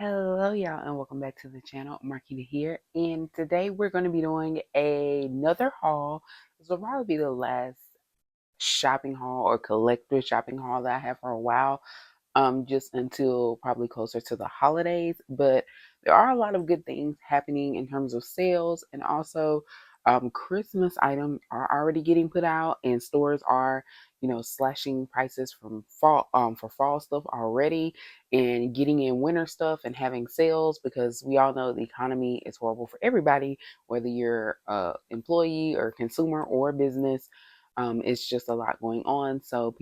Hello, y'all, and welcome back to the channel. Marquita here, and today we're going to be doing another haul. This will probably be the last shopping haul or collector shopping haul that I have for a while, just until probably closer to the holidays. But there are a lot of good things happening in terms of sales, and also Christmas items are already getting put out, and stores are, slashing prices from fall for fall stuff already, and getting in winter stuff and having sales because we all know the economy is horrible for everybody, whether you're a employee or consumer or business. It's just a lot going on, so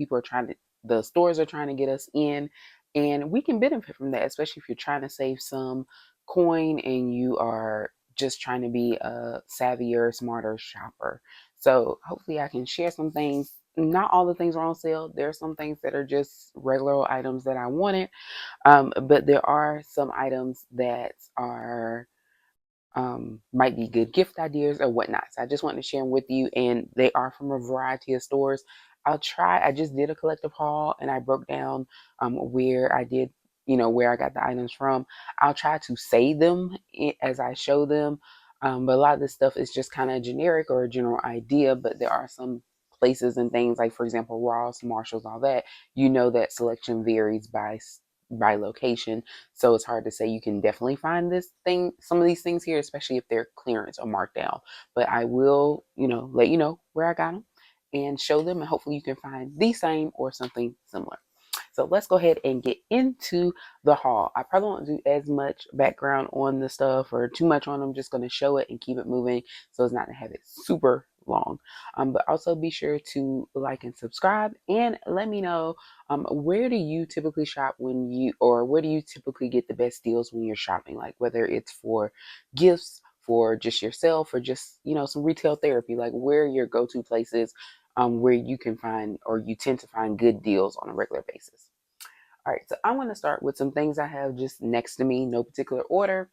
the stores are trying to get us in, and we can benefit from that, especially if you're trying to save some coin and you are just trying to be a savvier, smarter shopper. So hopefully I can share some things. Not all the things are on sale. There are some things that are just regular items that I wanted, but there are some items that are might be good gift ideas or whatnot. So I just wanted to share them with you, and they are from a variety of stores. I just did a collective haul and I broke down where I did, where I got the items from. I'll try to say them as I show them, but a lot of this stuff is just kind of generic or a general idea, but there are some places and things like, for example, Ross, Marshalls, all that, that selection varies by location, so it's hard to say you can definitely find some of these things here, especially if they're clearance or marked down. But I will, let you know where I got them and show them, and hopefully you can find the same or something similar. So let's go ahead and get into the haul. I probably won't do as much background on the stuff or too much on them. I'm just going to show it and keep it moving so it's not to have it super long. But also be sure to like and subscribe, and let me know where do you typically shop or where do you typically get the best deals when you're shopping? Like whether it's for gifts, for just yourself, or just, some retail therapy, like where are your go-to places where you can find or you tend to find good deals on a regular basis. All right, so I'm going to start with some things I have just next to me, no particular order.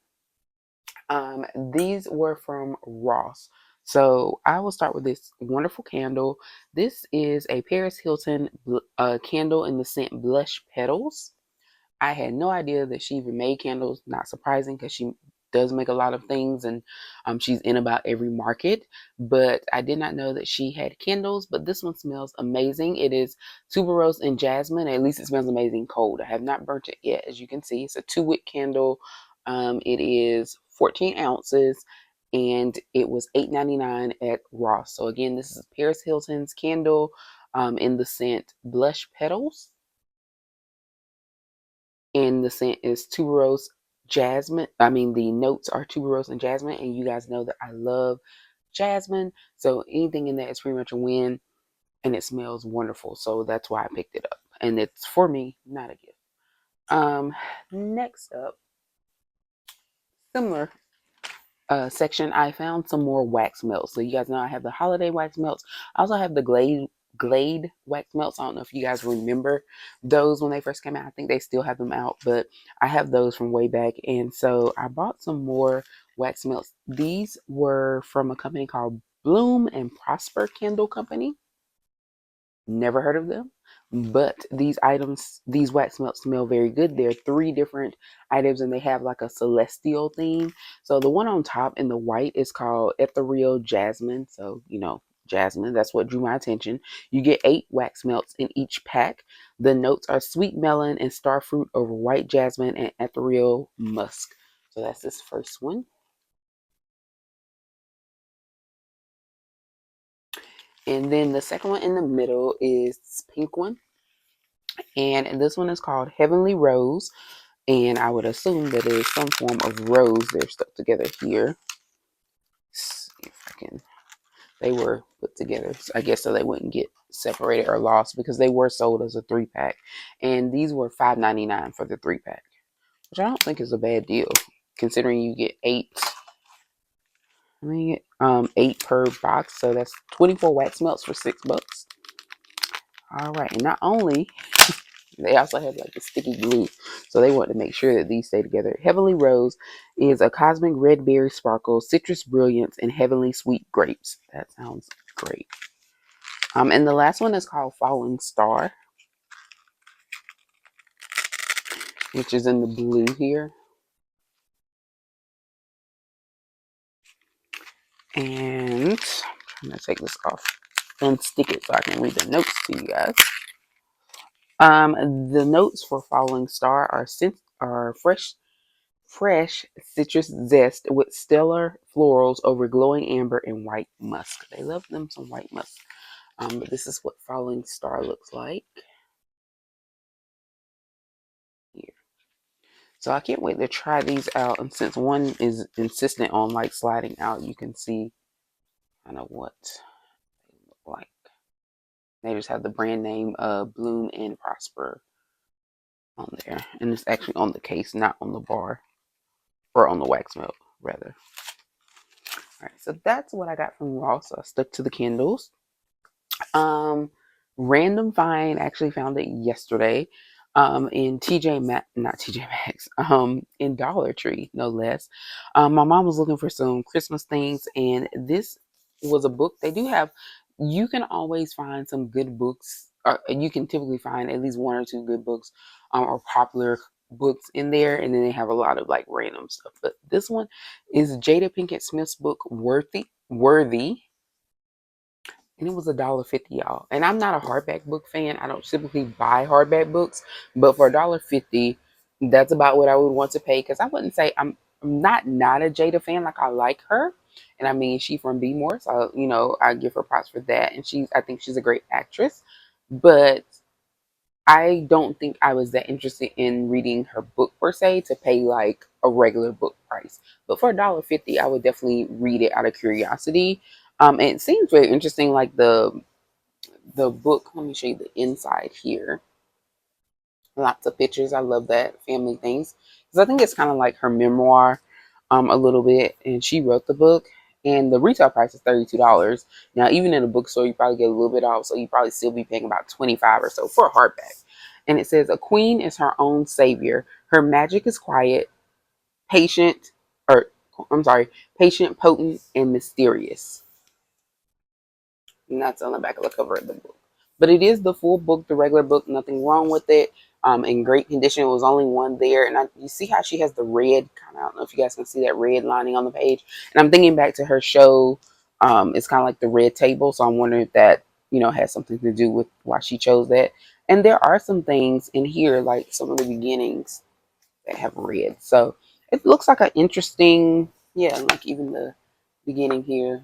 These were from Ross. So I will start with this wonderful candle. This is a Paris Hilton candle in the scent Blush Petals. I had no idea that she even made candles. Not surprising because she does make a lot of things, and she's in about every market. But I did not know that she had candles. But this one smells amazing. It is tuberose and jasmine. At least it smells amazing cold. I have not burnt it yet, as you can see. It's a 2-wick candle. It is 14 ounces, and it was $8.99 at Ross. So again, this is Paris Hilton's candle in the scent Blush Petals, and the scent is tuberose jasmine. I mean, the notes are tuberose and jasmine, and you guys know that I love jasmine, so anything in that is pretty much a win, and it smells wonderful, so that's why I picked it up, and it's for me, not a gift. Next up, similar section, I found some more wax melts. So you guys know I have the holiday wax melts. I also have the Glade wax melts. I don't know if you guys remember those when they first came out. I think they still have them out, but I have those from way back. And so I bought some more wax melts. These were from a company called Bloom and Prosper Candle Company. Never heard of them, but these wax melts smell very good. There are 3 different items, and they have like a celestial theme. So the one on top in the white is called Ethereal Jasmine. So, jasmine, that's what drew my attention. You get 8 wax melts in each pack. The notes are sweet melon and starfruit over white jasmine and ethereal musk. So that's this first one. And then the second one in the middle is this pink one. And this one is called Heavenly Rose. And I would assume that it is some form of rose they're stuck together here. Let's see if I can. They were put together, I guess, so they wouldn't get separated or lost, because they were sold as a 3-pack. And these were $5.99 for the 3-pack, which I don't think is a bad deal, considering you get 8. I mean, 8 per box, so that's 24 wax melts for $6. All right, and not only they also have like the sticky glue, so they want to make sure that these stay together. Heavenly Rose is a cosmic red berry sparkle, citrus brilliance, and heavenly sweet grapes. That sounds great. And the last one is called Falling Star, which is in the blue here. And I'm going to take this off and stick it so I can read the notes to you guys. The notes for Falling Star are fresh citrus zest with stellar florals over glowing amber and white musk. They love them some white musk. But this is what Falling Star looks like here. So I can't wait to try these out. And since one is insistent on like sliding out, you can see kind of what they look like. They just have the brand name Bloom and Prosper on there. And it's actually on the case, not on the bar. Or on the wax melt, rather. Alright, so that's what I got from Ross. So I stuck to the candles. Random find, actually found it yesterday. In TJ Maxx, not TJ Maxx, in Dollar Tree, no less. My mom was looking for some Christmas things, and this was a book. They do have, you can always find some good books. You can typically find at least one or two good books, or popular books in there, and then they have a lot of like random stuff. But this one is Jada Pinkett Smith's book, Worthy, and it was $1.50, y'all. And I'm not a hardback book fan. I don't typically buy hardback books, but for $1.50, that's about what I would want to pay. Because I wouldn't say I'm not a Jada fan. Like, I like her, and I mean, she from B More, so I give her props for that. And I think she's a great actress, but I don't think I was that interested in reading her book per se to pay like a regular book price. But for $1.50, I would definitely read it out of curiosity. And it seems very interesting, like the book. Let me show you the inside here. Lots of pictures. I love that, family things, because I think it's kind of like her memoir, a little bit. And she wrote the book, and the retail price is $32. Now, even in a bookstore, you probably get a little bit off, so you probably still be paying about 25 or so for a hardback. And it says, a queen is her own savior. Her magic is quiet, patient, or I'm sorry, patient, potent, and mysterious. And that's on the back of the cover of the book. But it is the full book, the regular book, nothing wrong with it. In great condition. It was only one there. And you see how she has the red, kind of, I don't know if you guys can see that red lining on the page. And I'm thinking back to her show. It's kind of like the red table. So I'm wondering if that, has something to do with why she chose that. And there are some things in here, like some of the beginnings that have red. So it looks like an interesting, yeah, like even the beginning here.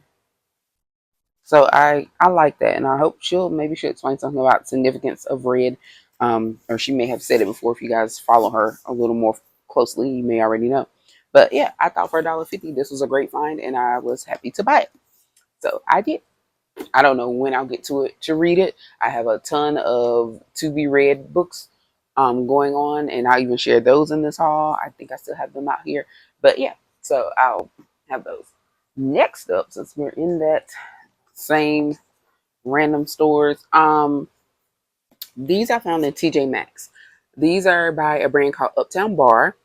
So I like that, and I hope she'll explain something about significance of red, or she may have said it before. If you guys follow her a little more closely, you may already know. But yeah, I thought for $1.50 this was a great find, and I was happy to buy it. So I did. I don't know when I'll get to it to read it. I have a ton of to be read books going on, and I'll even share those in this haul. I think I still have them out here, but yeah, so I'll have those. Next up, since we're in that same random stores. These I found in TJ Maxx. These are by a brand called Uptown Bar,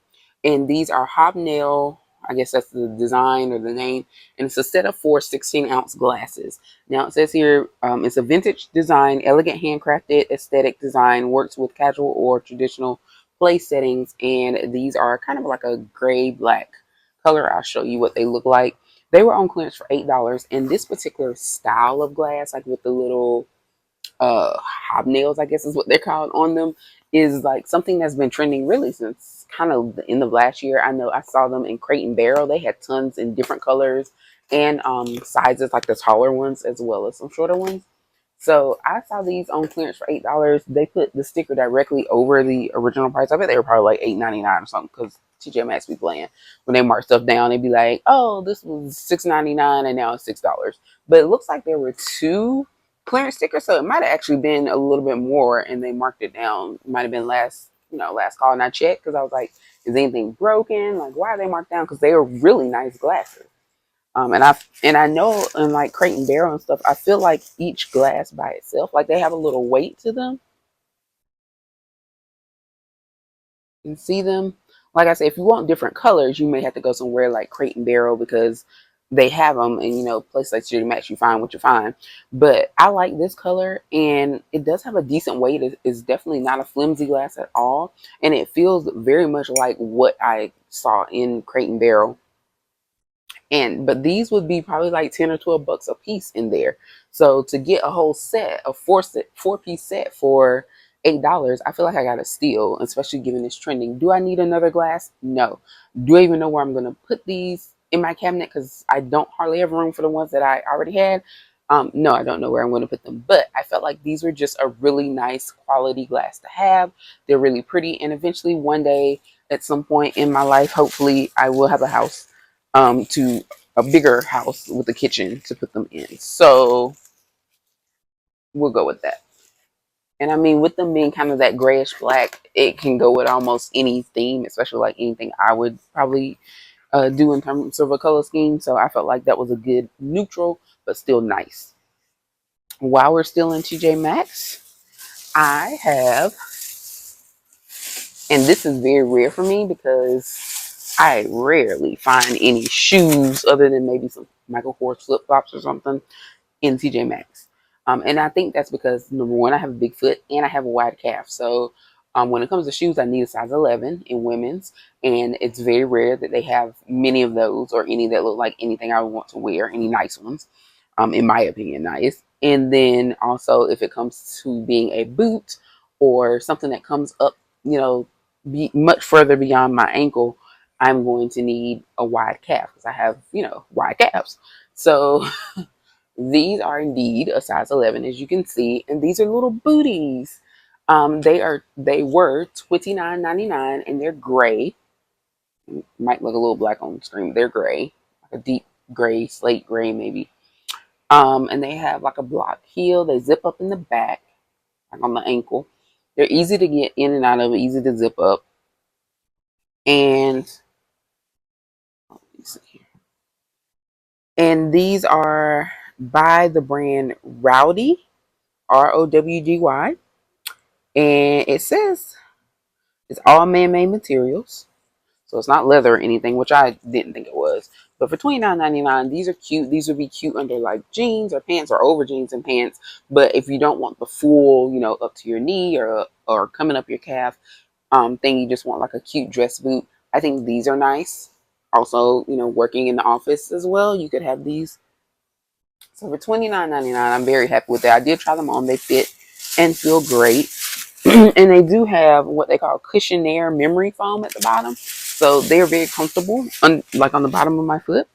and these are hobnail. I guess that's the design or the name, and it's a set of 4 16-ounce glasses. Now it says here, it's a vintage design, elegant handcrafted aesthetic design, works with casual or traditional place settings, and these are kind of like a gray black color. I'll show you what they look like. They were on clearance for $8, and this particular style of glass, like with the little hobnails, I guess is what they're called on them, is like something that's been trending really since kind of the end of last year. I know I saw them in Crate and Barrel. They had tons in different colors and sizes, like the taller ones as well as some shorter ones. So I saw these on clearance for $8. They put the sticker directly over the original price. I bet they were probably like $8.99 or something, because TJ Maxx be playing. When they mark stuff down, they'd be like, "Oh, this was $6.99 and now it's $6." But it looks like there were 2 clearance stickers, so it might have actually been a little bit more, and they marked it down. It might have been last call, and I checked because I was like, "Is anything broken? Like, why are they marked down?" Because they are really nice glasses. And I know in like Crate and Barrel and stuff, I feel like each glass by itself, like they have a little weight to them. You can see them. Like I said, if you want different colors, you may have to go somewhere like Crate and Barrel, because they have them, and places like TJ Maxx, you find what you find. But I like this color, and it does have a decent weight. It's definitely not a flimsy glass at all, and it feels very much like what I saw in Crate and Barrel. But these would be probably like 10 or 12 bucks a piece in there. So to get a whole set, a four piece set for $8, I feel like I got a steal, especially given it's trending. Do I need another glass? No. Do I even know where I'm gonna put these in my cabinet? Because I don't hardly have room for the ones that I already had. No, I don't know where I'm going to put them, but I felt like these were just a really nice quality glass to have. They're really pretty, and eventually one day, at some point in my life, hopefully, I will have a house, to a bigger house with a kitchen to put them in. So we'll go with that. And I mean, with them being kind of that grayish black, it can go with almost any theme, especially like anything I would probably do in terms of a color scheme. So I felt like that was a good neutral, but still nice. While we're still in TJ Maxx, I have, and this is very rare for me because I rarely find any shoes other than maybe some Michael Kors flip flops or something in TJ Maxx. And I think that's because number one, I have a big foot and I have a wide calf. So when it comes to shoes, I need a size 11 in women's, and it's very rare that they have many of those or any that look like anything I would want to wear, any nice ones, in my opinion, nice. And then also, if it comes to being a boot or something that comes up, be much further beyond my ankle, I'm going to need a wide calf because I have, wide calves. So these are indeed a size 11, as you can see, and these are little booties. They were $29.99, and they're gray. Might look a little black on the screen, but they're gray, like a deep gray, slate gray maybe. And they have like a block heel. They zip up in the back, like on the ankle. They're easy to get in and out of, easy to zip up. And let me see here. And these are by the brand Rowdy, Rowdy, and it says it's all man-made materials. So it's not leather or anything, which I didn't think it was. But for $29.99, these are cute. These would be cute under like jeans or pants or over jeans and pants. But if you don't want the full, up to your knee or coming up your calf thing, you just want like a cute dress boot. I think these are nice. Also, working in the office as well, you could have these. So for $29.99, I'm very happy with that. I did try them on. They fit and feel great. And they do have what they call cushionaire memory foam at the bottom. So they're very comfortable, like on the bottom of my foot.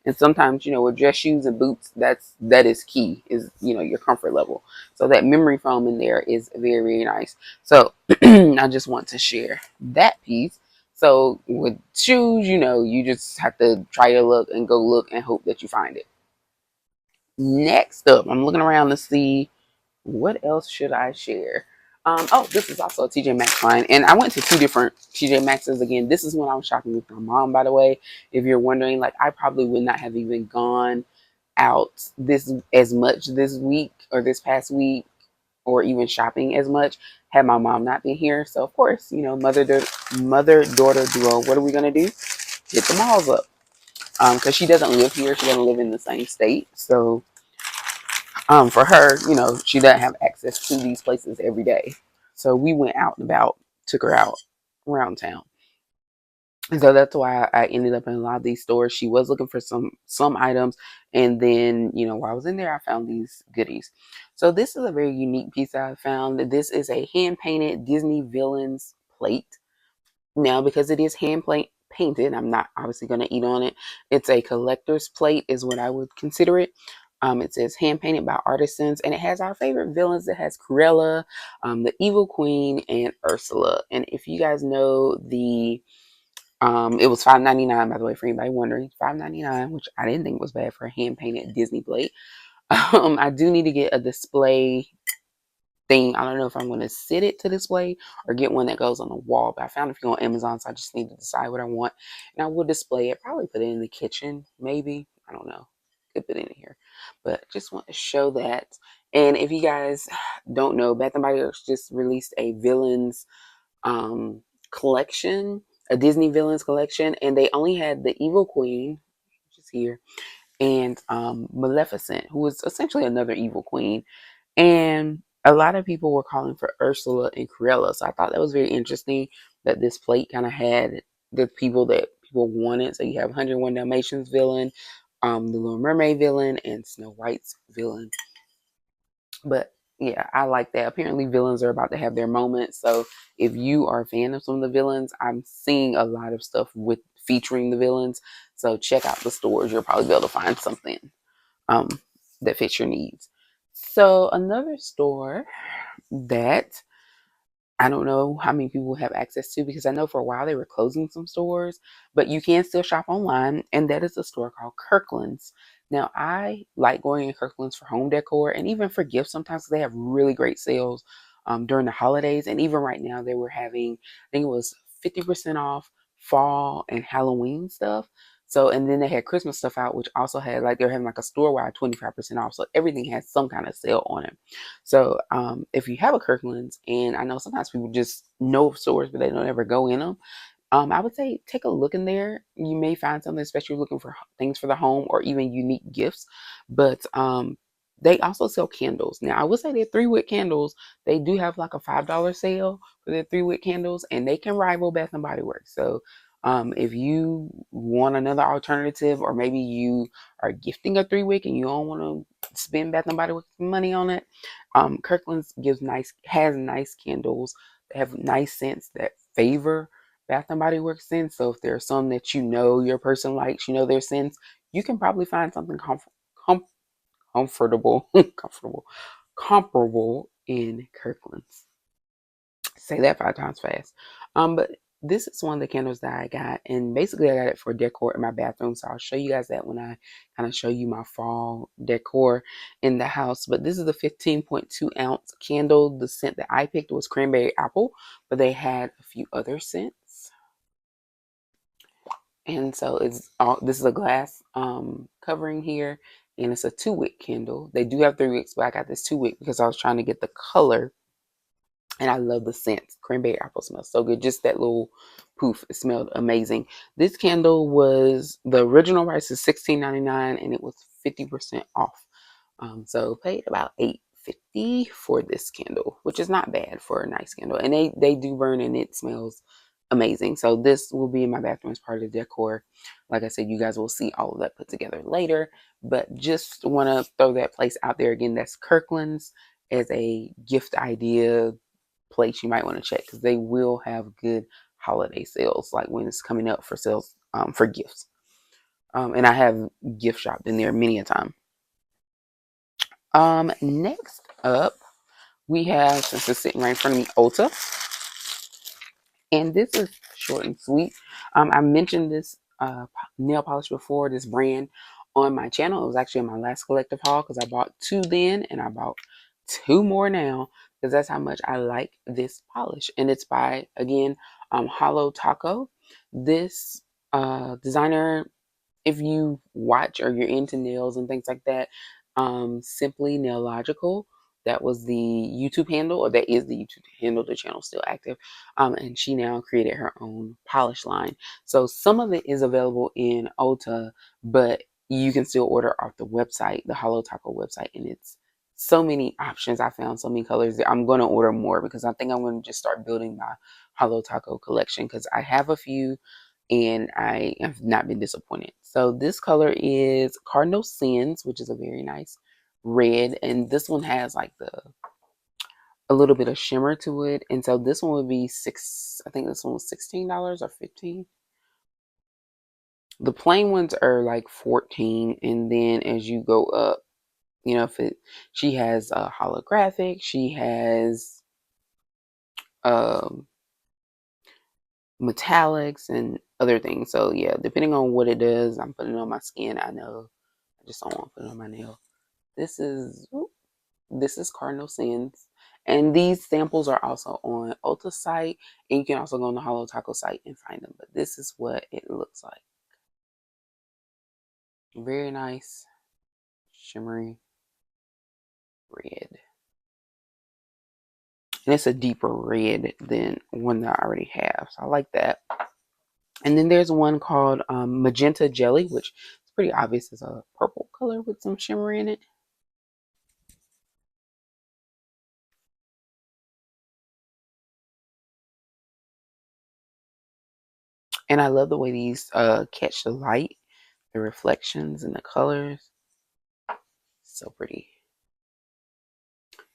And sometimes, with dress shoes and boots, that is key, is, your comfort level. So that memory foam in there is very, very nice. So I just want to share that piece. So with shoes, you just have to try your luck and go look and hope that you find it. Next up, I'm looking around to see what else should I share. This is also a TJ Maxx line, and I went to two different TJ Maxxes again. This is when I was shopping with my mom, by the way. If you're wondering, like, I probably would not have even gone out this as much this week or this past week, or even shopping as much had my mom not been here. So of course, mother daughter duo. What are we gonna do? Hit the malls up, because she doesn't live here. She doesn't live in the same state, so for her, she doesn't have access to these places every day. So we went out and about, took her out around town. And so that's why I ended up in a lot of these stores. She was looking for some items, and then while I was in there, I found these goodies. So this is a very unique piece that I found. This is a hand painted Disney villains plate. Now, because it is painted, I'm not obviously going to eat on it. It's a collector's plate, is what I would consider it. It says hand painted by artisans, and it has our favorite villains. It has Cruella, the Evil Queen, and Ursula. And if you guys know it was $5.99, by the way, for anybody wondering, $5.99, which I didn't think was bad for a hand painted Disney plate. I do need to get a display thing. I don't know if I'm going to sit it to display or get one that goes on the wall, but I found a few on Amazon, so I just need to decide what I want. And I will display it, probably put it in the kitchen, maybe. I don't know. Could put it in here. But just want to show that. And if you guys don't know, Bath and Body Works just released a villains collection, a Disney villains collection, and they only had the Evil Queen, which is here, and Maleficent, who is essentially another evil queen. And a lot of people were calling for Ursula and Cruella. So I thought that was very interesting that this plate kind of had the people that people wanted. So you have 101 Dalmatians villain, the Little Mermaid villain, and Snow White's villain. But yeah, I like that. Apparently, villains are about to have their moment. So if you are a fan of some of the villains, I'm seeing a lot of stuff with featuring the villains. So check out the stores. You'll probably be able to find something um, that fits your needs. So another store that I don't know how many people have access to, because I know for a while they were closing some stores, but you can still shop online, and that is a store called Kirkland's. Now, I like going in Kirkland's for home decor and even for gifts sometimes, 'cause they have really great sales during the holidays. And even right now, they were having, I think it was 50% off fall and Halloween stuff. So, and then they had Christmas stuff out, which also had like, they were having like a store wide 25% off. So everything has some kind of sale on it. So if you have a Kirkland's, and I know sometimes people just know of stores, but they don't ever go in them, I would say take a look in there. You may find something, especially looking for things for the home or even unique gifts. But they also sell candles. Now, I would say their 3-wick candles, they do have like a $5 sale for their 3-wick candles, and they can rival Bath and Body Works. So if you want another alternative, or maybe you are gifting a 3-wick and you don't want to spend Bath and Body Works money on it, Kirkland's has nice candles. They have nice scents that favor Bath and Body Works scents. So if there are some that you know your person likes, you know their scents, you can probably find something comfortable, comparable in Kirkland's. Say that 5 times fast. But this is one of the candles that I got, and basically I got it for decor in my bathroom. So I'll show you guys that when I kind of show you my fall decor in the house. But this is the 15.2-ounce candle. The scent that I picked was cranberry apple, but they had a few other scents. And so this is a glass covering here, and it's a 2-wick candle. They do have 3 wicks, but I got this 2-wick because I was trying to get the color, and I love the scent. Cranberry apple smells so good. Just that little poof, it smelled amazing. This candle was, the original price is $16.99, and it was 50% off. So paid about $8.50 for this candle, which is not bad for a nice candle. And they do burn, and it smells amazing. So this will be in my bathroom as part of the decor. Like I said, you guys will see all of that put together later. But just want to throw that place out there again. That's Kirkland's as a gift idea place you might want to check, because they will have good holiday sales, like when it's coming up for sales for gifts. And I have gift shopped in there many a time. Next up, we have, since it's sitting right in front of me, Ulta. And this is short and sweet. I mentioned this nail polish before, this brand, on my channel. It was actually in my last collective haul, because I bought 2 then, and I bought 2 more now, because that's how much I like this polish. And it's by, again, Hollow Taco. This designer, if you watch or you're into nails and things like that, Simply Nail Logical, that was the YouTube handle, or that is the YouTube handle. The channel's still active. And she now created her own polish line. So some of it is available in Ulta, but you can still order off the website, the Hollow Taco website, and it's so many options. I found so many colors that I'm going to order more, because I think I'm going to just start building my Hollow Taco collection, because I have a few and I have not been disappointed. So this color is Cardinal Sins, which is a very nice red, and this one has like a little bit of shimmer to it. And so this one would be I think this one was $16 or $15. The plain ones are like $14, and then as you go up, you know, she has a holographic, she has um metallics and other things. So yeah, depending on what it does, I'm putting it on my skin. I know I just don't want to put it on my nail. This is Cardinal Sins. And these samples are also on Ulta site, and you can also go on the Hollow Taco site and find them. But this is what it looks like. Very nice, shimmery red. And it's a deeper red than one that I already have. So I like that. And then there's one called Magenta Jelly, which is pretty obvious. It's a purple color with some shimmer in it. And I love the way these catch the light, the reflections and the colors. So pretty.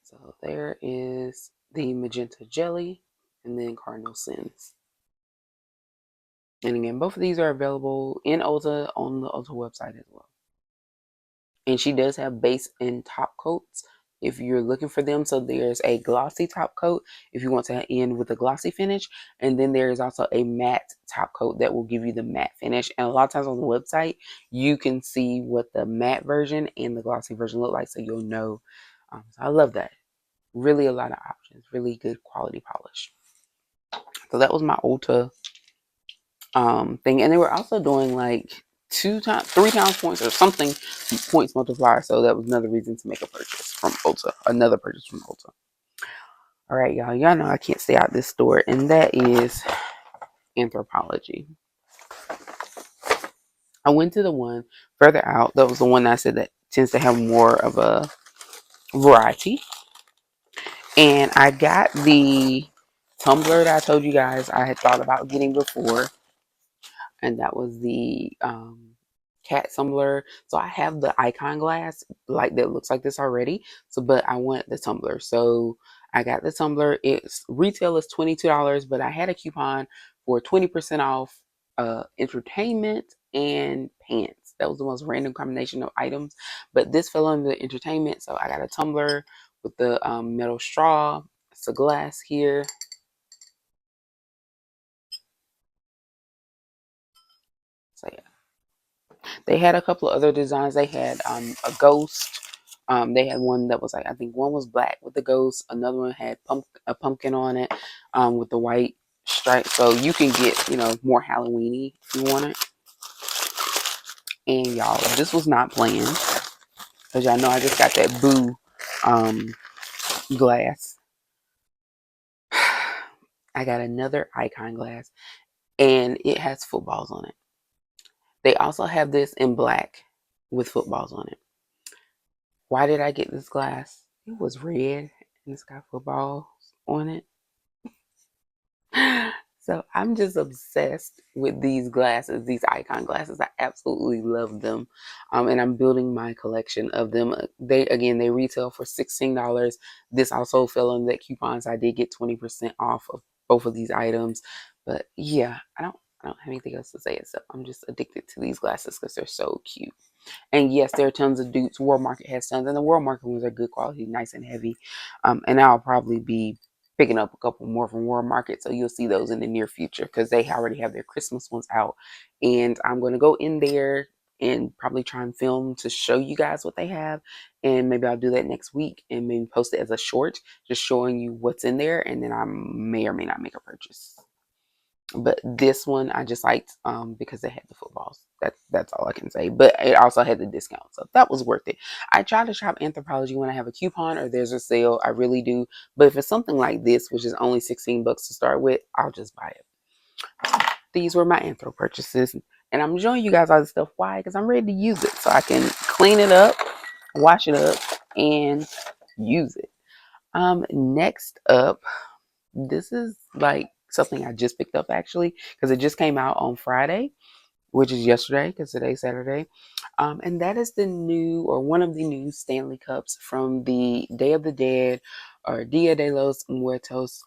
So there is the magenta jelly and then cardinal sins. And again, both of these are available in Ulta on the Ulta website as well. And she does have base and top coats if you're looking for them. So there's a glossy top coat if you want to end with a glossy finish. And then there is also a matte top coat that will give you the matte finish. And a lot of times on the website, you can see what the matte version and the glossy version look like. So you'll know. So I love that. Really a lot of options. Really good quality polish. So that was my Ulta thing. And they were also doing like 3 times points or something points multiplier. So that was another reason to make a purchase from Ulta. Another purchase from Ulta. All right, y'all. Y'all know I can't stay out this store, and that is Anthropologie. I went to the one further out. That was the one I said that tends to have more of a variety. And I got the tumbler that I told you guys I had thought about getting before. And that was the cat tumbler. So I have the icon glass like that looks like this already. So, but I want the tumbler. So I got the tumbler. Its retail is $22, but I had a coupon for 20% off entertainment and pants. That was the most random combination of items, but this fell under the entertainment. So I got a tumbler with the metal straw. It's a glass here. So yeah. They had a couple of other designs. They had a ghost. They had one that was like, I think one was black with the ghost. Another one had a pumpkin on it with the white stripe. So you can get, more Halloweeny if you want it. And y'all, this was not planned because y'all know I just got that Boo glass. I got another icon glass and it has footballs on it. They also have this in black with footballs on it. Why did I get this glass? It was red and it's got footballs on it. So I'm just obsessed with these glasses, these icon glasses. I absolutely love them. And I'm building my collection of them. They retail for $16. This also fell on that coupons. I did get 20% off of both of these items. But yeah, I don't have anything else to say except I'm just addicted to these glasses because they're so cute. And yes, there are tons of dupes. World Market has tons, and the World Market ones are good quality, nice and heavy. And I'll probably be picking up a couple more from World Market, so you'll see those in the near future because they already have their Christmas ones out. And I'm going to go in there and probably try and film to show you guys what they have. And maybe I'll do that next week and maybe post it as a short, just showing you what's in there. And then I may or may not make a purchase. But this one I just liked because they had the footballs. That's all I can say. But it also had the discount, so that was worth it. I try to shop Anthropologie when I have a coupon or there's a sale. I really do. But if it's something like this, which is only $16 to start with, I'll just buy it. These were my Anthro purchases, and I'm showing you guys all this stuff. Why? Because I'm ready to use it, so I can clean it up, wash it up, and use it. Next up. This is like something I just picked up actually because it just came out on Friday, which is yesterday because today's Saturday. And that is the new or one of the new Stanley Cups from the Day of the Dead or Dia de los Muertos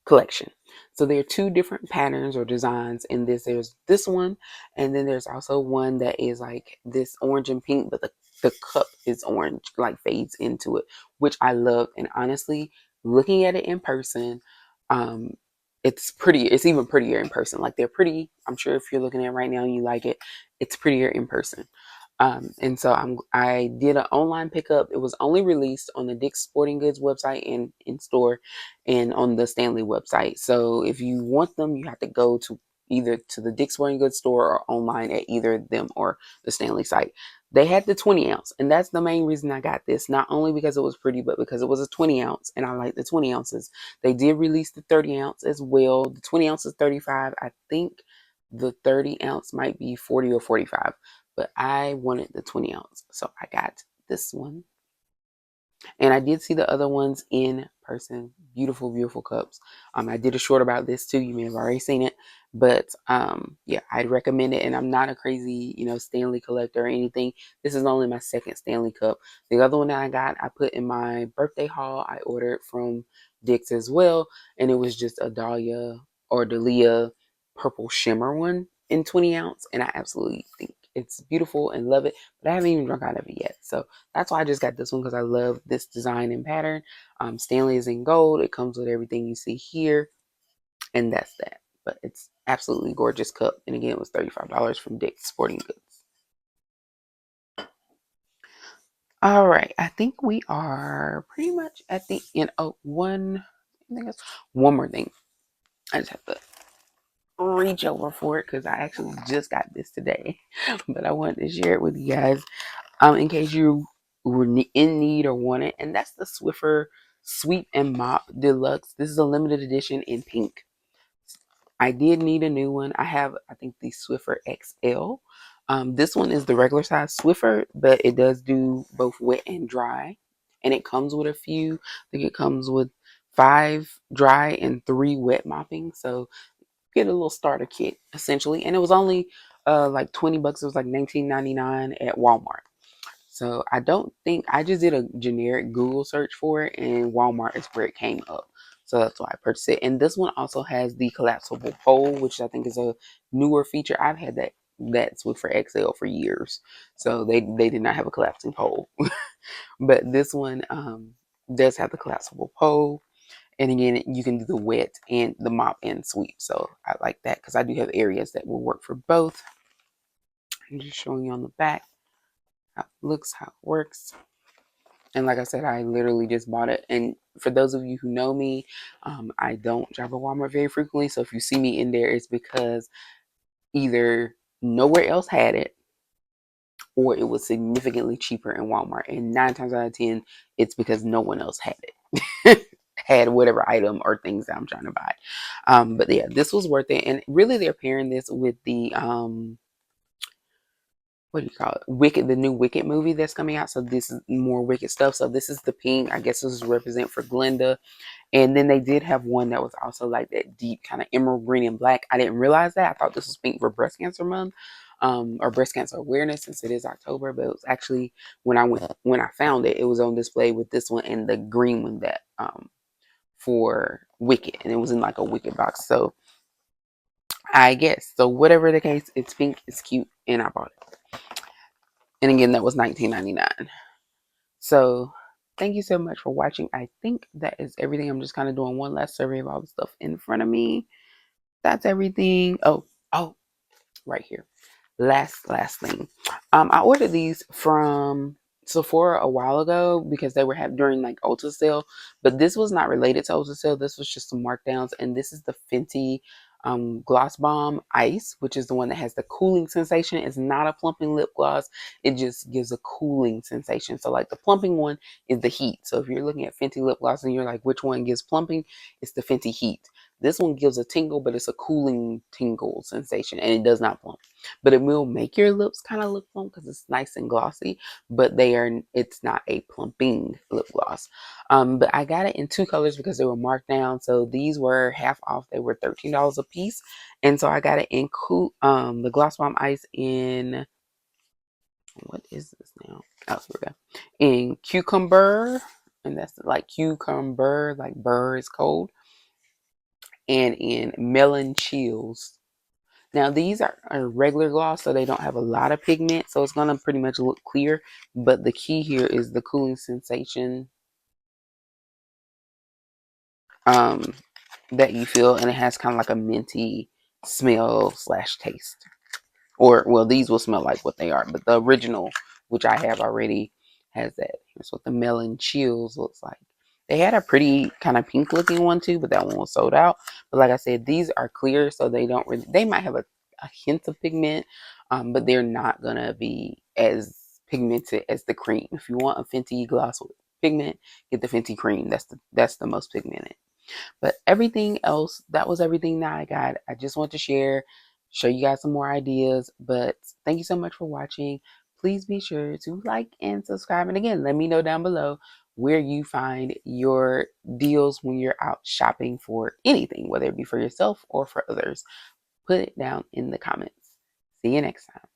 collection. So there are two different patterns or designs in this. There's this one, and then there's also one that is like this orange and pink, but the cup is orange, like fades into it, which I love. And honestly, looking at it in person, it's pretty. It's even prettier in person. Like they're pretty. I'm sure if you're looking at it right now and you like it, it's prettier in person. And so I did an online pickup. It was only released on the Dick's Sporting Goods website and in store and on the Stanley website. So if you want them, you have to go to either to the Dick's Sporting Goods store or online at either of them or the Stanley site. They had the 20 ounce, and that's the main reason I got this. Not only because it was pretty, but because it was a 20 ounce, and I like the 20 ounces. They did release the 30 ounce as well. The 20 ounce is 35. I think the 30 ounce might be 40 or 45, but I wanted the 20 ounce, so I got this one. And I did see the other ones in person. Beautiful, beautiful cups. I did a short about this too. You may have already seen it. But yeah, I'd recommend it. And I'm not a crazy, Stanley collector or anything. This is only my second Stanley cup. The other one that I got, I put in my birthday haul. I ordered from Dick's as well. And it was just a Dahlia purple shimmer one in 20 ounce. And I absolutely think it's beautiful and love it. But I haven't even drunk out of it yet. So that's why I just got this one, because I love this design and pattern. Stanley is in gold. It comes with everything you see here. And that's that. But it's absolutely gorgeous cup. And again, it was $35 from Dick's Sporting Goods. All right. I think we are pretty much at the end. Oh, I think it's one more thing. I just have to reach over for it because I actually just got this today. But I wanted to share it with you guys in case you were in need or want it. And that's the Swiffer Sweep and Mop Deluxe. This is a limited edition in pink. I did need a new one. I have, I think, the Swiffer XL. This one is the regular size Swiffer, but it does do both wet and dry. And it comes with a few. I think it comes with 5 dry and 3 wet mopping. So get a little starter kit essentially. And it was only like 20 bucks. It was like 19.99 at Walmart. So I don't think, I just did a generic Google search for it, and Walmart is where it came up. So that's why I purchased it. And this one also has the collapsible pole, which I think is a newer feature. I've had that's with for XL for years. So they did not have a collapsing pole. But this one does have the collapsible pole. And again, you can do the wet and the mop and sweep. So I like that because I do have areas that will work for both. I'm just showing you on the back how it looks, how it works. And like I said, I literally just bought it. And for those of you who know me, I don't shop at Walmart very frequently. So if you see me in there, it's because either nowhere else had it or it was significantly cheaper in Walmart. And 9 times out of 10, it's because no one else had it. Had whatever item or things that I'm trying to buy. But yeah, this was worth it. And really, they're pairing this with the what do you call it? Wicked, the new Wicked movie that's coming out. So this is more Wicked stuff. So this is the pink. I guess this is represent for Glenda. And then they did have one that was also like that deep kind of emerald green and black. I didn't realize that. I thought this was pink for breast cancer month, or breast cancer awareness, since it is October. But it was actually when I found it, it was on display with this one and the green one that for Wicked, and it was in like a Wicked box. So I guess so. Whatever the case, it's pink. It's cute, and I bought it. And again, that was $19.99. So thank you so much for watching. I think that is everything. I'm just kind of doing one last survey of all the stuff in front of me. That's everything. Oh, right here. Last thing. I ordered these from Sephora a while ago because they were during like Ulta sale, but this was not related to Ulta sale. This was just some markdowns, and this is the Fenty Gloss Bomb Ice, which is the one that has the cooling sensation. It's not a plumping lip gloss. It just gives a cooling sensation. So like the plumping one is the heat. So if you're looking at Fenty lip gloss and you're like, which one gives plumping? It's the Fenty Heat. This one gives a tingle, but it's a cooling tingle sensation, and it does not plump. But it will make your lips kind of look plump because it's nice and glossy, but it's not a plumping lip gloss. But I got it in 2 colors because they were marked down. So these were half off. They were $13 a piece. And so I got it in the Gloss Bomb Ice in, what is this now? Oh, here we go. In cucumber, and that's like cucumber, like burr is cold, and in melon chills. Now these are a regular gloss, so they don't have a lot of pigment, so it's gonna pretty much look clear. But the key here is the cooling sensation that you feel, and it has kind of like a minty smell slash taste. Or well, these will smell like what they are, but the original, which I have already, has that. Here's what the melon chills looks like. They had a pretty kind of pink looking one too, but that one was sold out. But like I said, these are clear, so they don't really, they might have a hint of pigment, but they're not gonna be as pigmented as the cream. If you want a Fenty gloss with pigment, get the Fenty cream. That's the most pigmented. But everything else, that was everything that I got. I just want to show you guys some more ideas. But thank you so much for watching. Please be sure to like and subscribe. And again, let me know down below where you find your deals when you're out shopping for anything, whether it be for yourself or for others. Put it down in the comments. See you next time.